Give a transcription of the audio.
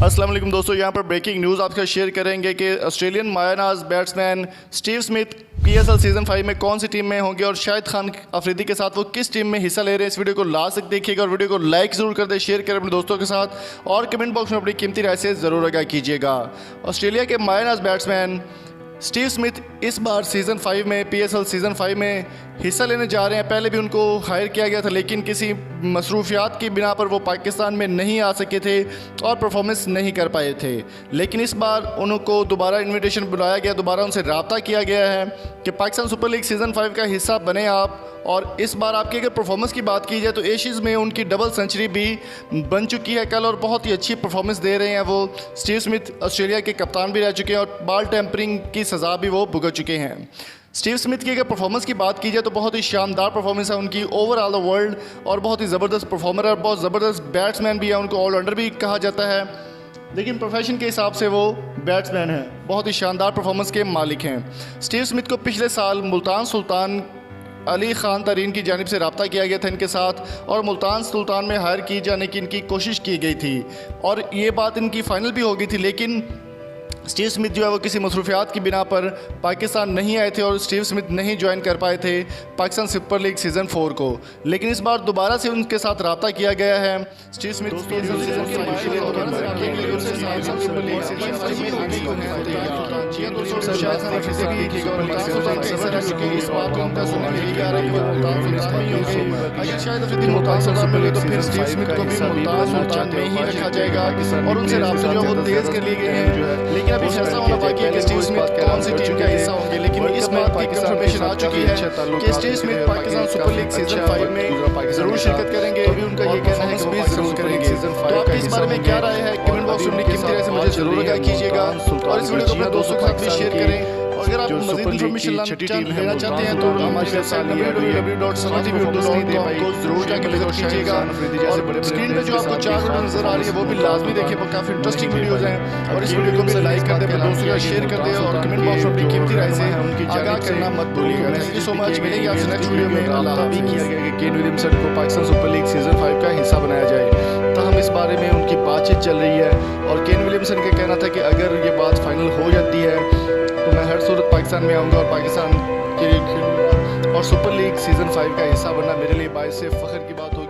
अस्सलाम वालेकुम दोस्तों, यहाँ पर ब्रेकिंग न्यूज़ आपके साथ शेयर करेंगे कि ऑस्ट्रेलियन मायानाज batsman Steve Smith PSL season 5 में कौन सी टीम में होंगे और शाहिद खान अफरीदी के साथ वो किस टीम में हिस्सा ले रहे हैं। इस वीडियो को लास्ट तक देखिएगा और वीडियो को लाइक ज़रूर कर दे, शेयर करें अपने दोस्तों के साथ और कमेंट बॉक्स में अपनी कीमती राय से ज़रूर आगाह कीजिएगा। ऑस्ट्रेलिया के मायानाज बैट्समैन स्टीव स्मिथ इस बार सीज़न 5 में पीएसएल सीज़न 5 में हिस्सा लेने जा रहे हैं। पहले भी उनको हायर किया गया था, लेकिन किसी मसरूफियात की बिना पर वो पाकिस्तान में नहीं आ सके थे और परफॉर्मेंस नहीं कर पाए थे। लेकिन इस बार उनको दोबारा इन्विटेशन बुलाया गया, दोबारा उनसे रब्ता किया गया है कि पाकिस्तान सुपर लीग सीज़न 5 का हिस्सा बने आप। और इस बार आपकी अगर परफॉर्मेंस की बात की जाए तो एशियज़ में उनकी डबल सेंचुरी भी बन चुकी है कल और बहुत ही अच्छी परफॉर्मेंस दे रहे हैं वो। स्टीव स्मिथ ऑस्ट्रेलिया के कप्तान भी रह चुके हैं और बॉल टेम्परिंग की सज़ा भी वो भुगत चुके हैं। स्टीव स्मिथ की अगर परफॉर्मेंस की बात की जाए तो बहुत ही शानदार परफॉर्मेंस है उनकी ओवरऑल द वर्ल्ड और बहुत ही ज़बरदस्त परफॉर्मर है, बहुत ज़बरदस्त बैट्समैन भी है, उनको ऑलराउंडर भी कहा जाता है। लेकिन प्रोफेशन के हिसाब से वो बैट्समैन हैं, बहुत ही शानदार परफॉर्मेंस के मालिक हैं। स्टीव स्मिथ को पिछले साल मुल्तान सुल्तान अली ख़ान तरीन की जानिब से रब्ता किया गया था इनके साथ और मुल्तान सुल्तान में हायर की जाने की इनकी कोशिश की गई थी और ये बात इनकी फ़ाइनल भी हो गई थी। लेकिन स्टीव स्मिथ जो है वो किसी मसरूफियात की बिना पर पाकिस्तान नहीं आए थे और स्टीव स्मिथ नहीं ज्वाइन कर पाए थे पाकिस्तान सुपर लीग सीज़न 4 को। लेकिन इस बार दोबारा से उनके साथ रब्ता किया गया है। स्टीव स्मिथ रखा जाएगा और उनसे रब्ते जो है वो तेज़ कर लिए गए हैं। लेकिन अभी फैसला होना बाकी है कि स्टीव स्मिथ कौन सी टीम का हिस्सा होंगे। लेकिन इस बात की कंफर्मेशन आ चुकी है कि Steve Smith Pakistan super league season 5 में जरूर शिरकत करेंगे। अभी उनका ये कहना है कि वो जरूर करेंगे। तो आपकी इस बारे में क्या राय है, कमेंट बॉक्स में अपनी कीमती राय से मुझे जरूर आगाह कीजिएगा और इस वीडियो को अपने दोस्तों के साथ भी शेयर करें। और अगर आप मज़ीद इन्फॉर्मेशन लेना चाहते हैं तो हमारी वेबसाइट www.samajivurdu.com को जरूर जाकर विजिट कीजिएगा। और स्क्रीन पे जो आपको 4 वीडियो नजर आ रही है वो भी लाजमी देखें, वो काफ़ी इंटरेस्टिंग वीडियोज़ हैं। और इस वीडियो को भी लाइक कर दें, अपने दोस्तों के साथ शेयर कर दें और कमेंट बॉक्स में अपनी कीमती राय से उनकी आगाह करना मत भूलिएगा। Thank you so much. मिलेंगे आपसे नेक्स्ट वीडियो में। अल्लाह हाफ़िज़। किया गया कि केन विलियमसन को पाकिस्तान सुपर लीग सीजन 5 का हिस्सा बनाया जाए। तो हम इस बारे में उनकी बातचीत चल रही है और केन विलियमसन का कहना था कि अगर ये बात फाइनल हो जाती है तो मैं हर सूरत पाकिस्तान में आऊँगा और पाकिस्तान के लिए खेलूँगा और सुपर लीग सीज़न 5 का हिस्सा बनना मेरे लिए बाइस से फ़ख्र की बात हो।